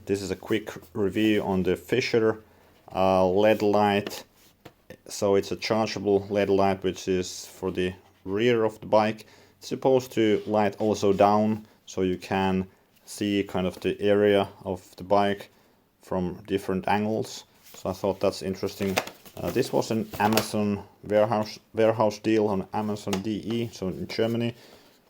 This is a quick review on the Fischer LED light. So it's a chargeable LED light which is for the rear of the bike. It's supposed to light also down so you can see kind of the area of the bike from different angles. So I thought that's interesting. This was an Amazon warehouse deal on Amazon DE, so in Germany.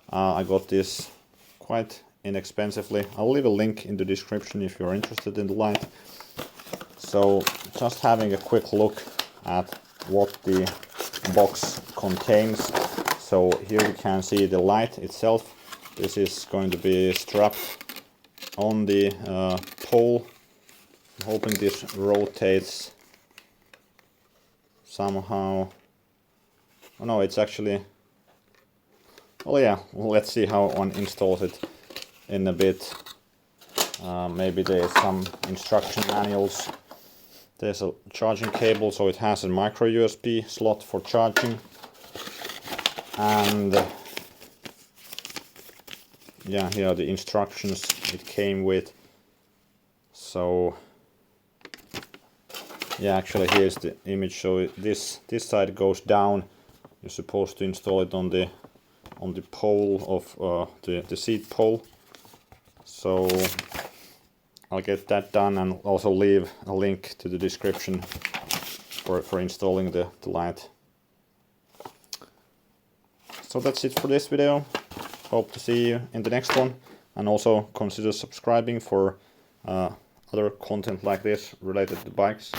I got this quite inexpensively. I'll leave a link in the description if you're interested in the light. So just having a quick look at what the box contains. So here you can see the light itself. This is going to be strapped on the pole. I'm hoping this rotates somehow. Oh no, it's actually, well yeah, let's see how one installs it in a bit. Maybe there's some instruction manuals. There's a charging cable, so it has a micro USB slot for charging. And yeah, here are the instructions it came with. So yeah, actually here's the image. So this side goes down. You're supposed to install it on the pole of the seat pole. So I'll get that done and also leave a link to the description for installing the light. So that's it for this video. Hope to see you in the next one, and also consider subscribing for other content like this related to bikes.